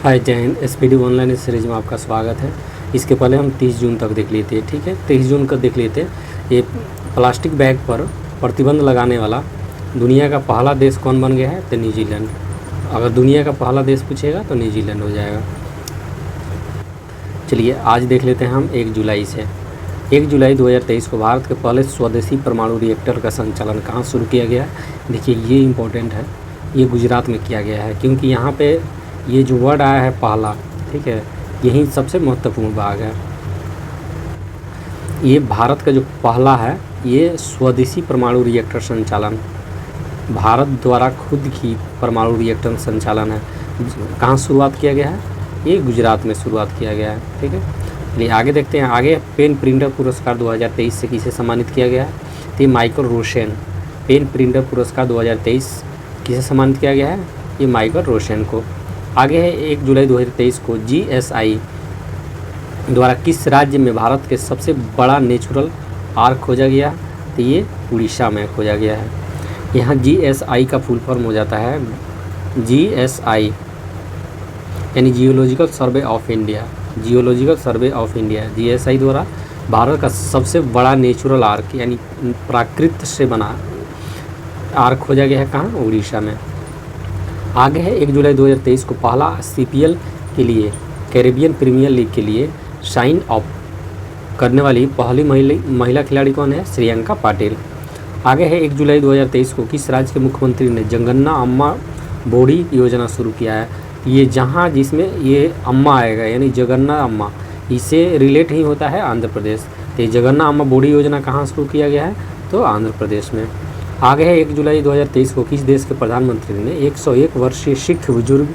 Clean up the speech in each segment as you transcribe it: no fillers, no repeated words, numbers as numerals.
हाय जय Hind. SPD online series में आपका स्वागत है। इसके पहले हम 30 जून तक देख लेते हैं, ठीक है। 23 जून का देख लेते हैं। ये प्लास्टिक बैग पर प्रतिबंध लगाने वाला दुनिया का पहला देश कौन बन गया है? तो न्यूजीलैंड। अगर दुनिया का पहला देश पूछेगा तो न्यूजीलैंड हो जाएगा। चलिए आज देख लेते हैं हम 1 जुलाई से। 1 जुलाई 2023 को भारत के पहले स्वदेशी परमाणु रिएक्टर का संचालन कहाँ शुरू किया गया है? देखिए ये इम्पोर्टेंट है, ये गुजरात में किया गया है, क्योंकि यहाँ पे ये जो वर्ड आया है पहला, ठीक है, यही सबसे महत्वपूर्ण भाग है। ये भारत का जो पहला है, ये स्वदेशी परमाणु रिएक्टर संचालन, भारत द्वारा खुद की परमाणु रिएक्टर संचालन है। कहाँ शुरुआत किया गया है? ये गुजरात में शुरुआत किया गया है, ठीक है। चलिए आगे देखते हैं। आगे पेन प्रिंटर पुरस्कार 2023 से किसे सम्मानित किया गया है? तो ये माइकल रोशेन। पेन प्रिंटर पुरस्कार 2023 किसे सम्मानित किया गया है? ये माइकल रोशेन को। आगे है 1 जुलाई 2023 को GSI द्वारा किस राज्य में भारत के सबसे बड़ा नेचुरल आर्क खोजा गया? तो ये उड़ीसा में खोजा गया है। यहाँ GSI का फुल फॉर्म हो जाता है GSI, यानी geological survey of India. Geological survey of India, GSI द्वारा भारत का सबसे बड़ा नेचुरल आर्क यानी प्राकृत से बना आर्क खोजा गया है। कहाँ? उड़ीसा में। आगे है 1 जुलाई 2023 को पहला CPL के लिए, कैरेबियन प्रीमियर लीग के लिए साइन अप करने वाली पहली महिला खिलाड़ी कौन है? श्रियंका पाटिल। आगे है 1 जुलाई 2023 को किस राज्य के मुख्यमंत्री ने जगन्ना अम्मा बोडी योजना शुरू किया है? ये जहाँ जिसमें ये अम्मा आएगा यानी जगन्ना अम्मा, इसे रिलेट ही होता है आंध्र प्रदेश। तो ये जगन्ना अम्मा बोडी योजना कहाँ शुरू किया गया है? तो आंध्र प्रदेश में। आगे है 1 जुलाई 2023 को किस देश के प्रधानमंत्री ने 101 वर्षीय सिख बुजुर्ग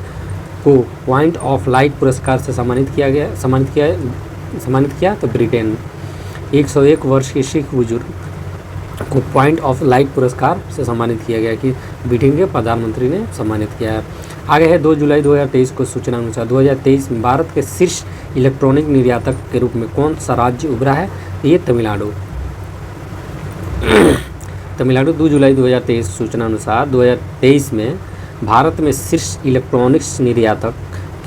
को पॉइंट ऑफ लाइट पुरस्कार से सम्मानित किया? तो ब्रिटेन। 101 वर्षीय सिख बुजुर्ग को पॉइंट ऑफ लाइट पुरस्कार से सम्मानित किया गया कि ब्रिटेन के प्रधानमंत्री ने सम्मानित किया है। आगे है 2 जुलाई 2023 को सूचना अनुसार 2023 में भारत के शीर्ष इलेक्ट्रॉनिक निर्यातक के रूप में कौन सा राज्य उभरा है? ये तमिलनाडु। तमिलनाडु 2 जुलाई 2023 सूचना अनुसार 2023 में भारत में शीर्ष इलेक्ट्रॉनिक्स निर्यातक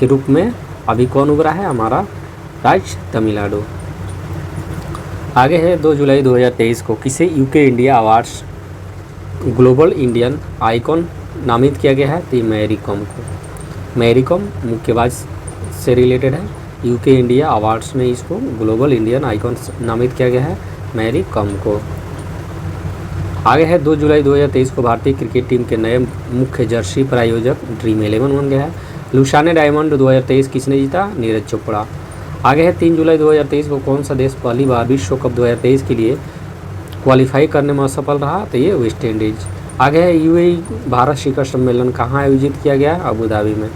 के रूप में अभी कौन उभरा है? हमारा राज्य तमिलनाडु। आगे है 2 जुलाई 2023 को किसे UK India awards global Indian icon नामित किया गया है? तो मैरी कॉम को। मैरी कॉम मुक्केबाज से रिलेटेड है। UK इंडिया अवार्ड्स में इसको ग्लोबल इंडियन आइकॉन नामित किया गया है, मैरी कॉम को। आगे है 2 जुलाई 2023 को भारतीय क्रिकेट टीम के नए मुख्य जर्सी प्रायोजक ड्रीम 11 बन गया है। लुसाने डायमंड 2023 किसने जीता? नीरज चोपड़ा। आगे है 3 जुलाई 2023 को कौन सा देश पहली बार विश्व कप 2023 के लिए क्वालिफाई करने में असफल रहा? तो ये वेस्ट इंडीज। आगे है UAE भारत शिखर सम्मेलन कहाँ आयोजित किया गया है? अबू धाबी में।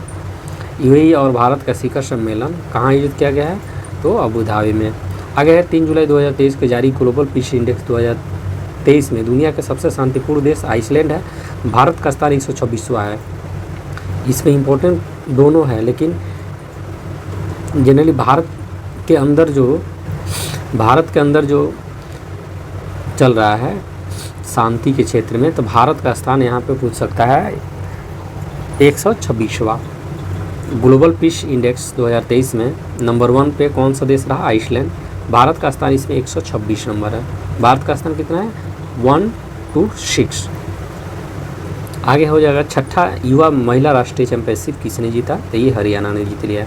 UAE और भारत का शिखर सम्मेलन कहाँ आयोजित किया गया है? तो अबू धाबी में। आगे है 3 जुलाई 2023 को जारी ग्लोबल पीस इंडेक्स 2023 में दुनिया के सबसे शांतिपूर्ण देश आइसलैंड है। भारत का स्थान 126वां है। इसमें इम्पोर्टेंट दोनों है, लेकिन जनरली भारत के अंदर जो चल रहा है शांति के क्षेत्र में, तो भारत का स्थान यहाँ पे पूछ सकता है 126वां। ग्लोबल पीस इंडेक्स 2023 में नंबर 1 पे कौन सा देश रहा? आइसलैंड। भारत का स्थान इसमें 126 नंबर है। भारत का स्थान कितना है? 1 to 6। आगे हो जाएगा छठा युवा महिला राष्ट्रीय चैंपियनशिप किसने जीता? तो ये हरियाणा ने जीत लिया।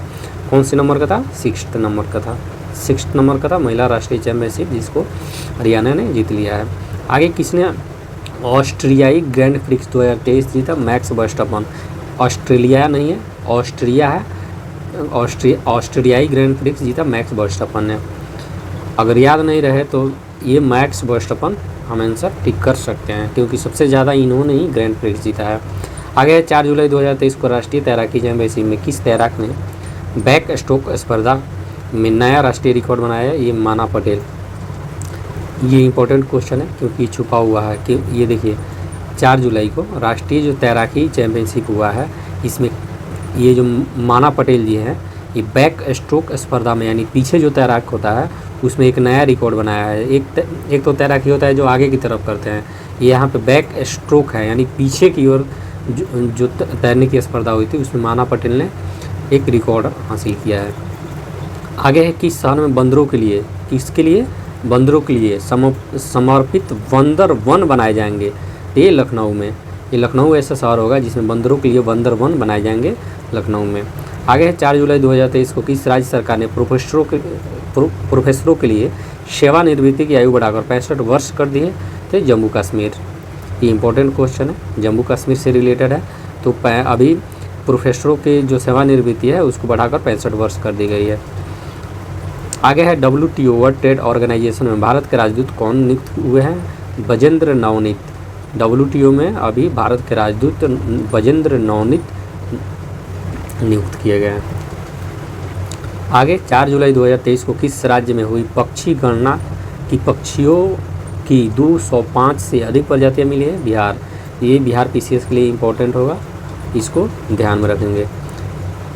कौन से नंबर का था? 6th नंबर का था। 6th नंबर का था महिला राष्ट्रीय चैंपियनशिप, जिसको हरियाणा ने जीत लिया है। आगे किसने ऑस्ट्रियाई ग्रैंड प्रिक्स 2023 जीता? Max Verstappen. ऑस्ट्रेलिया नहीं है, ऑस्ट्रिया है। ऑस्ट्रियाई ग्रैंड प्रिक्स जीता मैक्स वर्स्टैपन ने। अगर याद नहीं रहे तो ये मैक्स वर्स्टैपन हम आंसर टिक कर सकते हैं, क्योंकि सबसे ज़्यादा इन्होंने ही ग्रैंड प्रिक्स जीता है। आगे 4 जुलाई 2023 को राष्ट्रीय तैराकी चैंपियनशिप में किस तैराक ने बैक स्ट्रोक स्पर्धा में नया राष्ट्रीय रिकॉर्ड बनाया है? ये माना पटेल। ये इंपॉर्टेंट क्वेश्चन है क्योंकि छुपा हुआ है कि ये देखिए 4 जुलाई को राष्ट्रीय जो तैराकी चैंपियनशिप हुआ है, इसमें ये जो माना पटेल जी हैं, ये बैक स्ट्रोक स्पर्धा में यानी पीछे जो तैराक होता है उसमें एक नया रिकॉर्ड बनाया है। एक तो तैराकी होता है जो आगे की तरफ करते हैं, ये यहाँ पे बैक स्ट्रोक है यानी पीछे की ओर जो तैरने की स्पर्धा हुई थी उसमें माना पटेल ने एक रिकॉर्ड हासिल किया है। आगे है किस शहर में बंदरों के लिए, किसके लिए, बंदरों के लिए समर्पित बंदर वन बनाए जाएंगे। ये लखनऊ में, ये लखनऊ ऐसा शहर होगा जिसमें बंदरों के लिए बंदर वन बनाए जाएंगे लखनऊ में। आगे है 4 जुलाई 2023 को किस राज्य सरकार ने प्रोफेसरों के लिए सेवानिवृत्ति की आयु बढ़ाकर 65 वर्ष कर दी है। तो जम्मू कश्मीर, ये इंपॉर्टेंट क्वेश्चन है, जम्मू कश्मीर से रिलेटेड है। तो अभी प्रोफेसरों के जो सेवानिवृत्ति है उसको बढ़ाकर 65 वर्ष कर दी गई है। आगे है WTO वर्ल्ड ट्रेड ऑर्गेनाइजेशन में भारत के राजदूत कौन नियुक्त हुए हैं। बजेंद्र नवनीत, WTO में अभी भारत के राजदूत बजेंद्र नवनीत नियुक्त किए गए हैं। आगे 4 जुलाई 2023 को किस राज्य में हुई पक्षी गणना की पक्षियों की 205 से अधिक प्रजातियां मिली है। बिहार, ये बिहार PCS के लिए इम्पोर्टेंट होगा, इसको ध्यान में रखेंगे।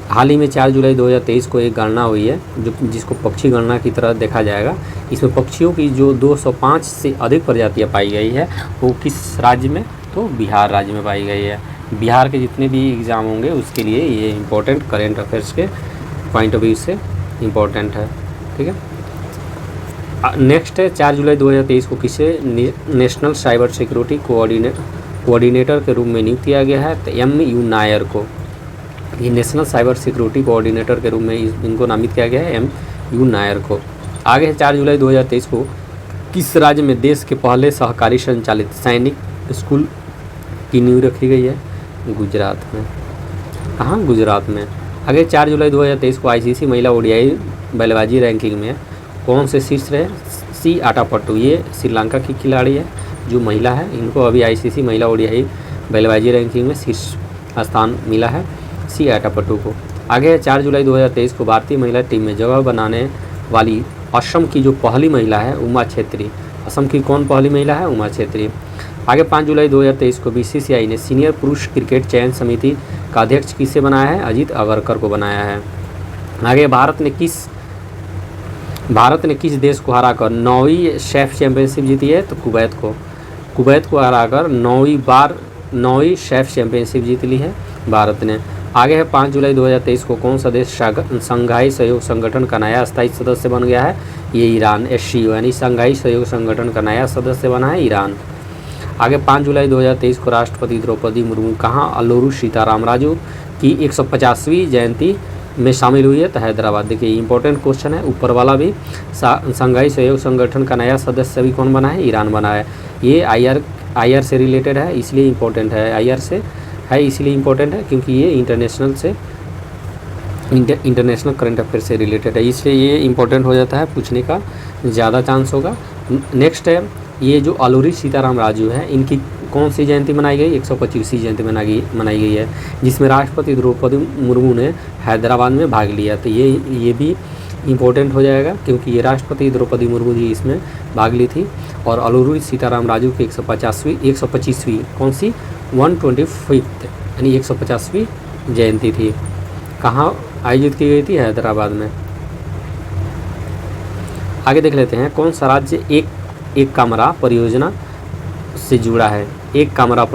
हाल ही में 4 जुलाई 2023 को एक गणना हुई है जो जिसको पक्षी गणना की तरह देखा जाएगा। इसमें पक्षियों की जो 205 से अधिक प्रजातियां पाई गई है वो किस राज्य में, तो बिहार राज्य में पाई गई है। बिहार के जितने भी एग्ज़ाम होंगे उसके लिए ये इम्पोर्टेंट करेंट अफेयर्स के पॉइंट ऑफ व्यू से इम्पोर्टेंट है। ठीक है, नेक्स्ट है 4 जुलाई 2023 को किसे नेशनल साइबर सिक्योरिटी कोऑर्डिनेटर के रूप में नियुक्त किया गया है। तो MU नायर को, ये नेशनल साइबर सिक्योरिटी कोऑर्डिनेटर के रूप में इनको नामित किया गया है, MU नायर को। आगे है 4 जुलाई 2023 को किस राज्य में देश के पहले सहकारी संचालित सैनिक स्कूल की नींव रखी गई है। गुजरात में, कहाँ, गुजरात में। आगे 4 जुलाई 2023 को ICC महिला ODI बल्लेबाजी रैंकिंग में कौन से शीर्ष रहे। सी आटापट्टू, ये श्रीलंका की खिलाड़ी है जो महिला है, इनको अभी ICC महिला ODI बल्लेबाजी रैंकिंग में शीर्ष स्थान मिला है, सी आटापट्टू को। आगे है 4 जुलाई 2023 को भारतीय महिला टीम में जगह बनाने वाली असम की जो पहली महिला है उमा छेत्री। असम की कौन पहली महिला है, उमा छेत्री। आगे 5 जुलाई 2023 को BCCI ने सीनियर पुरुष क्रिकेट चयन समिति का अध्यक्ष किसे बनाया है, अजीत अगरकर को बनाया है। आगे भारत ने किस देश को हराकर 9वीं शेफ चैंपियनशिप जीती है, तो कुवैत को हराकर 9वीं शेफ चैंपियनशिप जीत ली है भारत ने। आगे है 5 जुलाई 2023 को कौन सा देश संघाई सहयोग संगठन का नया स्थायी सदस्य बन गया है, ये ईरान। SCO यानी संघाई सहयोग संगठन का नया सदस्य बना है ईरान। आगे 5 जुलाई 2023 को राष्ट्रपति द्रौपदी मुर्मू कहाँ अल्लूरी सीताराम राजू की 150वीं जयंती में शामिल हुई है, तो हैदराबाद। देखिए इंपॉर्टेंट क्वेश्चन है, ऊपर वाला भी संघाई सहयोग संगठन का नया सदस्य भी कौन बना है, ईरान बना है। ये IR से रिलेटेड है इसलिए इम्पोर्टेंट है, IR से है इसलिए इम्पोर्टेंट है क्योंकि ये इंटरनेशनल करंट अफेयर से रिलेटेड है, इसलिए ये इम्पोर्टेंट हो जाता है, पूछने का ज़्यादा चांस होगा। नेक्स्ट है ये जो अल्लूरी सीताराम राजू है इनकी कौन सी जयंती मनाई गई, 125वीं जयंती मनाई गई है, जिसमें राष्ट्रपति द्रौपदी मुर्मू ने हैदराबाद में भाग लिया। तो ये भी इम्पोर्टेंट हो जाएगा क्योंकि ये राष्ट्रपति द्रौपदी मुर्मू जी इसमें भाग ली थी। और अल्लूरी सीताराम राजू की 125वीं कौन सी 125th यानी 150वीं जयंती थी, कहाँ आयोजित की गई थी, हैदराबाद में। आगे देख लेते हैं कौन सा राज्य एक कमरा परियोजना से जुड़ा है। एक कमरा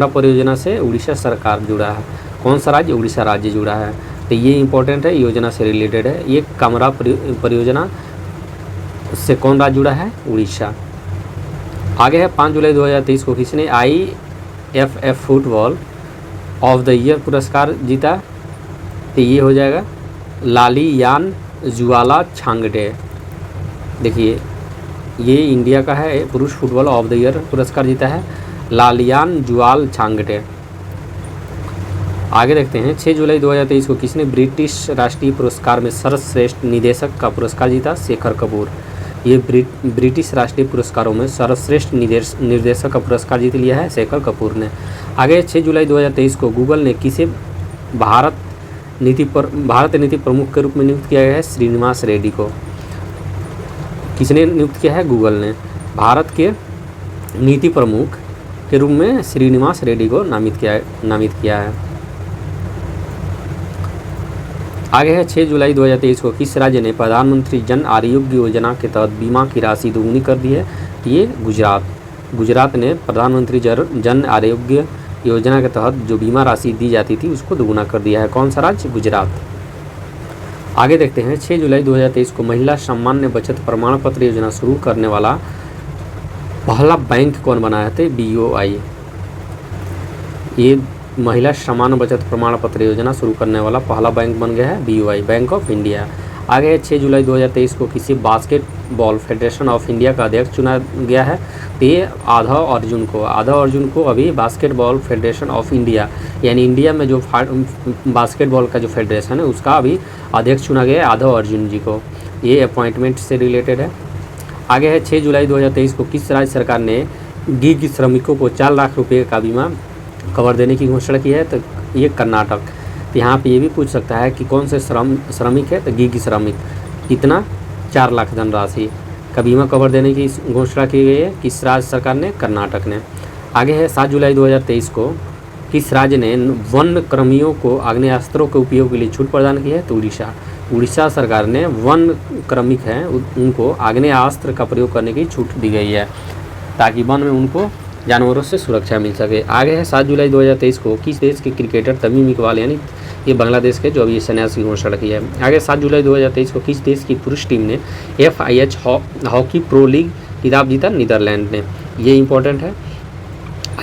परियोजना से उड़ीसा सरकार जुड़ा है। कौन सा राज्य, उड़ीसा राज्य जुड़ा है। तो ये इंपॉर्टेंट है, योजना से रिलेटेड है। एक कमरा परियोजना से कौन राज्य जुड़ा है, उड़ीसा। आगे है 5 जुलाई 2023 को किसने IFF football of the year पुरस्कार जीता, तो ये हो जाएगा लालियान जुआला छांगटे। देखिए ये इंडिया का है, पुरुष फुटबॉल ऑफ द ईयर पुरस्कार जीता है लालियान जुआल छांगटे। आगे देखते हैं 6 जुलाई 2023 को किसने ब्रिटिश राष्ट्रीय पुरस्कार में सर्वश्रेष्ठ निदेशक का पुरस्कार जीता, शेखर कपूर। ये ब्रिटिश राष्ट्रीय पुरस्कारों में सर्वश्रेष्ठ निर्देशक का पुरस्कार जीत लिया है शेखर कपूर ने। आगे 6 जुलाई 2023 को गूगल ने किसे भारत नीति प्रमुख के रूप में नियुक्त किया गया है, श्रीनिवास रेड्डी को। किसने नियुक्त किया है, गूगल ने। भारत के नीति प्रमुख के रूप में श्रीनिवास रेड्डी को नामित किया है। आगे है 6 जुलाई 2023 को किस राज्य ने प्रधानमंत्री जन आरोग्य योजना के तहत बीमा की राशि दोगुनी कर दी है, ये गुजरात ने प्रधानमंत्री जन आरोग्य योजना के तहत जो बीमा राशि दी जाती थी उसको दोगुना कर दिया है। कौन सा राज्य? गुजरात। आगे देखते हैं 6 जुलाई 2023 को महिला सामान्य बचत प्रमाण पत्र योजना शुरू करने वाला पहला बैंक कौन बनाया था? BOI। ये महिला सामान्य बचत प्रमाण पत्र योजना शुरू करने वाला पहला बैंक बन गया है BOI, बैंक ऑफ इंडिया। आगे 6 जुलाई 2023 को किसी बास्केटबॉल फेडरेशन ऑफ इंडिया का अध्यक्ष चुना गया है। तो ये आधव अर्जुन को अभी बास्केटबॉल फेडरेशन ऑफ इंडिया यानी इंडिया में जो बास्केटबॉल का जो फेडरेशन है उसका अभी अध्यक्ष चुना गया है आधव अर्जुन जी को। ये अपॉइंटमेंट से रिलेटेड है। आगे है 6 जुलाई 2023 को किस राज्य सरकार ने गिग श्रमिकों को 4 लाख रुपये का बीमा कवर देने की घोषणा की है? तो ये कर्नाटक। तो यहाँ पे ये भी पूछ सकता है कि कौन से श्रमिक है? तो गिग श्रमिक। कितना? 4 लाख धनराशि का बीमा कवर देने की घोषणा की गई है। किस राज्य सरकार ने? कर्नाटक ने। आगे है 7 जुलाई 2023 को किस राज्य ने वन कर्मियों को आग्नेयास्त्रों के उपयोग के लिए छूट प्रदान की है? तो उड़ीसा सरकार ने वन कर्मिक हैं उनको आग्नेयास्त्र का प्रयोग करने की छूट दी गई है ताकि वन में उनको जानवरों से सुरक्षा मिल सके। आगे है 7 जुलाई 2023 को किस देश के क्रिकेटर तमीम इकबाल यानी ये बांग्लादेश के जो अभी संन्यास की घोषणा की है। आगे 7 जुलाई 2023 को किस देश की पुरुष टीम ने FIH हॉकी प्रो लीग खिताब जीता? नीदरलैंड ने। ये इंपॉर्टेंट है,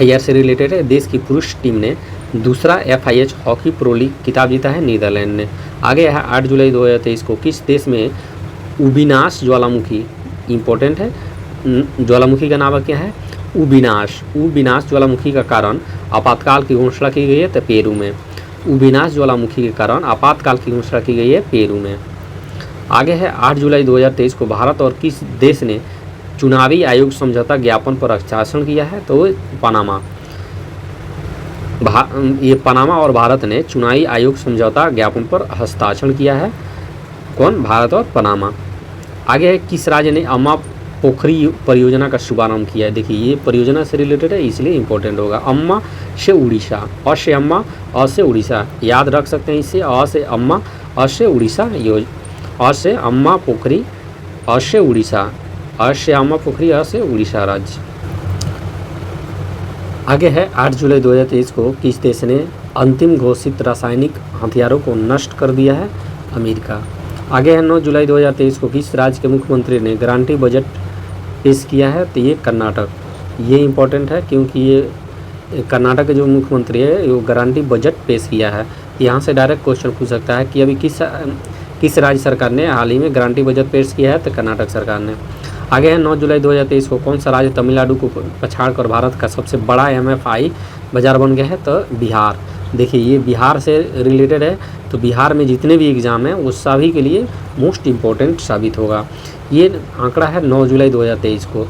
IR से रिलेटेड है। देश की पुरुष टीम ने दूसरा FIH हॉकी प्रो लीग खिताब जीता है नीदरलैंड ने। आगे है 8 जुलाई 2023 को किस देश में उबिनाश ज्वालामुखी, इंपॉर्टेंट है, ज्वालामुखी का नाम क्या है? उबिनाश ज्वालामुखी का कारण आपातकाल की घोषणा की गई है तो पेरू में। उबिनाश ज्वालामुखी के कारण आपातकाल की घोषणा की गई है पेरू में। आगे है 8 जुलाई 2023 को भारत और किस देश ने चुनावी आयोग समझौता ज्ञापन पर हस्ताक्षर किया है? तो पनामा। ये पनामा और भारत ने चुनावी आयोग समझौता ज्ञापन पर हस्ताक्षर किया है। कौन? भारत और पनामा। आगे है किस राज्य ने अम्मा पोखरी परियोजना का शुभारंभ किया है? देखिए ये परियोजना से रिलेटेड है इसलिए इंपॉर्टेंट होगा। अम्मा से उड़ीसा, अ से अम्मा, अ से उड़ीसा, याद रख सकते हैं इससे। अ से अम्मा, अ से उड़ीसा अ से अम्मा पोखरी, अ से उड़ीसा, अ से अम्मा पोखरी, अ से उड़ीसा राज्य। आगे है 8 जुलाई 2023 को किस देश ने अंतिम घोषित रासायनिक हथियारों को नष्ट कर दिया है? अमेरिका। आगे है 9 जुलाई 2023 को किस राज्य के मुख्यमंत्री ने गारंटी बजट पेश किया है? तो ये कर्नाटक। ये इंपॉर्टेंट है क्योंकि ये कर्नाटक के जो मुख्यमंत्री है वो गारंटी बजट पेश किया है। यहाँ से डायरेक्ट क्वेश्चन पूछ सकता है कि अभी किस राज्य सरकार ने हाल ही में गारंटी बजट पेश किया है? तो कर्नाटक सरकार ने। आगे है 9 जुलाई 2023 को कौन सा राज्य तमिलनाडु को पछाड़ कर भारत का सबसे बड़ा MFI बाजार बन गया है? तो बिहार। देखिए ये बिहार से रिलेटेड है तो बिहार में जितने भी एग्ज़ाम हैं वो सभी के लिए मोस्ट इम्पोर्टेंट साबित होगा। ये आंकड़ा है 9 जुलाई 2023 को।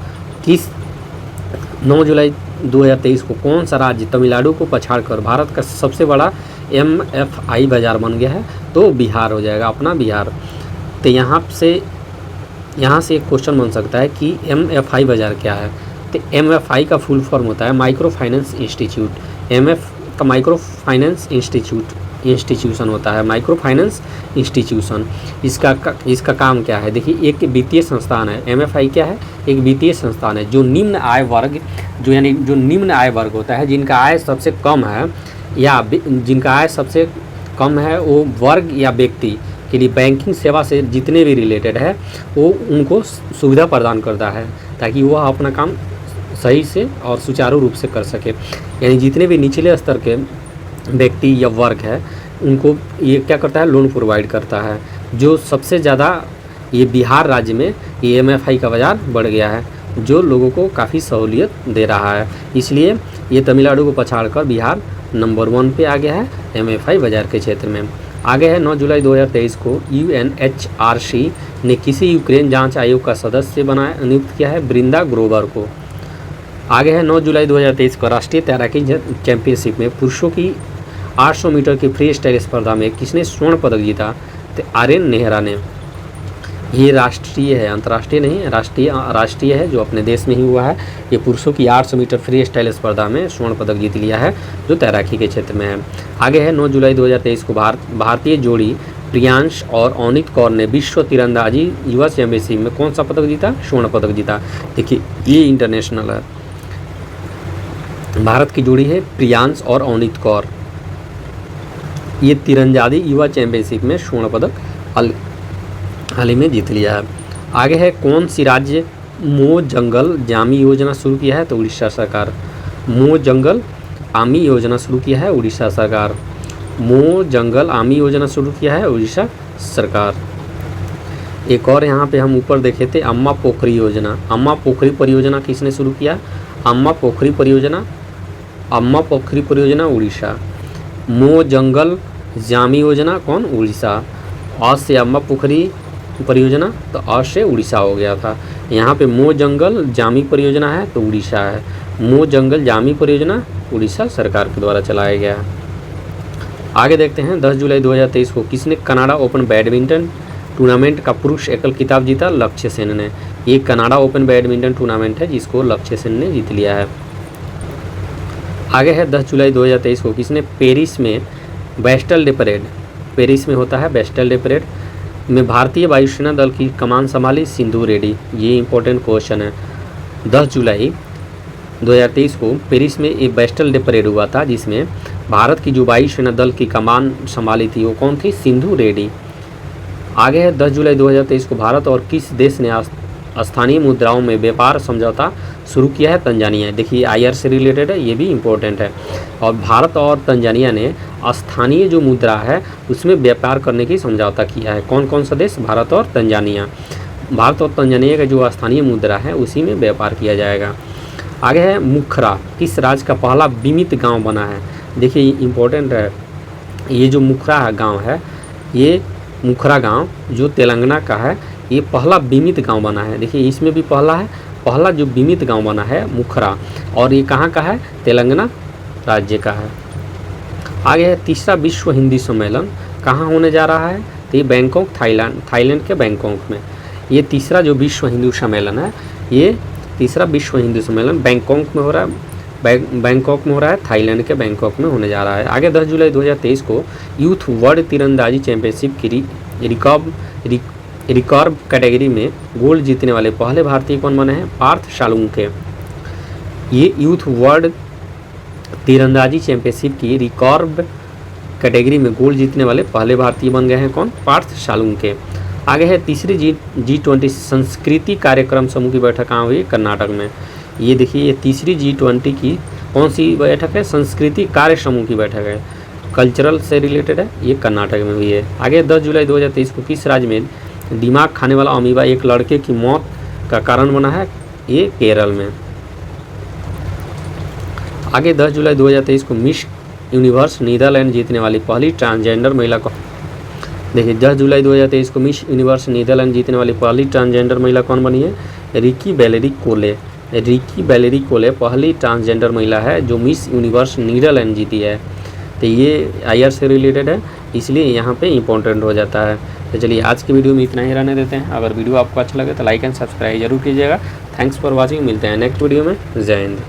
किस 9 जुलाई 2023 को कौन सा राज्य तमिलनाडु को पछाड़ कर भारत का सबसे बड़ा MFI बाजार बन गया है? तो बिहार हो जाएगा, अपना बिहार। तो यहाँ से एक क्वेश्चन बन सकता है कि MFI बाजार क्या है? तो MFI का फुल फॉर्म होता है माइक्रो फाइनेंस इंस्टीट्यूट। MF का माइक्रो फाइनेंस इंस्टीट्यूशन होता है, माइक्रो फाइनेंस इंस्टीट्यूशन। इसका काम क्या है? देखिए एक वित्तीय संस्थान है। MFI क्या है? एक वित्तीय संस्थान है जो निम्न आय वर्ग जो निम्न आय वर्ग होता है, जिनका आय सबसे कम है या जिनका आय सबसे कम है वो वर्ग या व्यक्ति के लिए बैंकिंग सेवा से जितने भी रिलेटेड है वो उनको सुविधा प्रदान करता है ताकि वह अपना काम सही से और सुचारू रूप से कर सके। यानी जितने भी निचले स्तर के व्यक्ति या वर्ग है उनको ये क्या करता है? लोन प्रोवाइड करता है। जो सबसे ज़्यादा ये बिहार राज्य में ये MFI का बाज़ार बढ़ गया है जो लोगों को काफ़ी सहूलियत दे रहा है, इसलिए ये तमिलनाडु को पछाड़कर बिहार नंबर 1 पे आ गया है MFI बाज़ार के क्षेत्र में। आगे है 9 जुलाई 2023 को UNHRC ने किसी यूक्रेन जांच आयोग का सदस्य नियुक्त किया है? ब्रिंदा ग्रोवर को। आगे है 9 जुलाई 2023 को राष्ट्रीय तैराकी चैंपियनशिप में पुरुषों की 800 मीटर की फ्री स्टाइल स्पर्धा में किसने स्वर्ण पदक जीता? तो आर्यन नेहरा ने। ये राष्ट्रीय है, अंतर्राष्ट्रीय नहीं है, राष्ट्रीय है जो अपने देश में ही हुआ है। ये पुरुषों की 800 मीटर फ्री स्टाइल स्पर्धा में स्वर्ण पदक जीत लिया है जो तैराकी के क्षेत्र में है। आगे है 9 जुलाई 2023 को भारतीय जोड़ी प्रियांश और अवनीत कौर ने विश्व तीरंदाजी युवा चैंपियनशिप में कौन सा पदक जीता? स्वर्ण पदक जीता। देखिए ये इंटरनेशनल है, भारत की जोड़ी है प्रियांश और अवनीत कौर। ये तीरंदाजी युवा चैंपियनशिप में स्वर्ण पदक हाल ही में जीत लिया है। आगे है कौन सी राज्य मो जंगल जामी योजना शुरू किया है, तो उड़ीसा सरकार। मो जंगल आमी योजना शुरू किया है उड़ीसा सरकार। मो जंगल आमी योजना शुरू किया है उड़ीसा सरकार। एक और यहाँ पे हम ऊपर देखे थे अम्मा पोखरी योजना। अम्मा पोखरी परियोजना किसने शुरू किया? अम्मा पोखरी परियोजना उड़ीसा। मो जंगल जामी योजना कौन? उड़ीसा। अ से अम्मा पोखरी परियोजना, तो अ से उड़ीसा हो गया था। यहाँ पे मो जंगल जामी परियोजना है तो उड़ीसा है। मो जंगल जामी परियोजना उड़ीसा सरकार के द्वारा चलाया गया। आगे देखते हैं 10 जुलाई 2023 को किसने कनाडा ओपन बैडमिंटन टूर्नामेंट का पुरुष एकल खिताब जीता? लक्ष्य सेन ने। ये कनाडा ओपन बैडमिंटन टूर्नामेंट है जिसको लक्ष्य सेन ने जीत लिया है। आगे है 10 जुलाई 2023 को किसने पेरिस में बेस्टल डे परेड, पेरिस में होता है बेस्टल डे परेड में भारतीय वायुसेना दल की कमान संभाली? सिंधु रेड्डी। ये इंपॉर्टेंट क्वेश्चन है। 10 जुलाई 2023 को पेरिस में एक बेस्टल डे परेड हुआ था जिसमें भारत की जो वायुसेना दल की कमान संभाली थी वो कौन थी? सिंधु रेड्डी। आगे है 10 जुलाई 2023 को भारत और किस देश ने स्थानीय मुद्राओं में व्यापार समझौता शुरू किया है? तंजानिया। देखिए IR से रिलेटेड है, ये भी इम्पोर्टेंट है। और भारत और तंजानिया ने स्थानीय जो मुद्रा है उसमें व्यापार करने की समझौता किया है। कौन कौन सा देश? भारत और तंजानिया। भारत और तंजानिया का जो स्थानीय मुद्रा है उसी में व्यापार किया जाएगा। आगे है मुखरा किस राज्य का पहला बीमित गाँव बना है? देखिए इम्पोर्टेंट है, ये जो मुखरा गाँव है, ये मुखरा गांव जो तेलंगाना का है, ये पहला बीमित गांव बना है। देखिए इसमें भी पहला जो बीमित गांव बना है मुखरा, और ये कहाँ का है? तेलंगाना राज्य का है। आगे है तीसरा विश्व हिंदी सम्मेलन कहाँ होने जा रहा है? तो ये बैंकॉक थाईलैंड के बैंकॉक में। ये तीसरा जो विश्व हिंदू सम्मेलन है, ये तीसरा विश्व हिंदू सम्मेलन बैंकॉक में हो रहा है। बैंकॉक में हो रहा है, थाईलैंड के बैंकॉक में होने जा रहा है। आगे 10 जुलाई 2023 को यूथ वर्ल्ड तीरंदाजी चैंपियनशिप की रिकर्व कैटेगरी में गोल्ड जीतने वाले पहले भारतीय कौन बने हैं? पार्थ शालुंके। ये यूथ वर्ल्ड तीरंदाजी चैंपियनशिप की रिकर्व कैटेगरी में गोल्ड जीतने वाले पहले भारतीय बन गए हैं कौन? पार्थ शालुंके। आगे है तीसरी G20 संस्कृति कार्यक्रम समूह की बैठक कहाँ हुई? कर्नाटक में। ये देखिए ये तीसरी G20 की कौन सी बैठक है? संस्कृति कार्य समूह की बैठक है, कल्चरल से रिलेटेड है, ये कर्नाटक में हुई है। आगे 10 जुलाई 2023 को किस राज्य में दिमाग खाने वाला अमीबा एक लड़के की मौत का कारण बना है? ये केरल में। आगे 10 जुलाई 2023 को मिस यूनिवर्स नीदरलैंड जीतने वाली पहली ट्रांसजेंडर महिला को, देखिए 10 जुलाई 2023 को मिस यूनिवर्स नीदरलैंड जीतने वाली पहली ट्रांसजेंडर महिला कौन बनी है? रिकी बेलेरी कोले। रिकी बेलेरी कोले पहली ट्रांसजेंडर महिला है जो मिस यूनिवर्स नीदरलैंड जीती है। तो ये IR से रिलेटेड है, इसलिए यहाँ पे इम्पोर्टेंट हो जाता है। तो चलिए आज की वीडियो में इतना ही रहने देते हैं। अगर वीडियो आपको अच्छा लगे तो लाइक एंड सब्सक्राइब जरूर कीजिएगा। Thanks for watching. मिलते हैं नेक्स्ट वीडियो में। जय हिंद।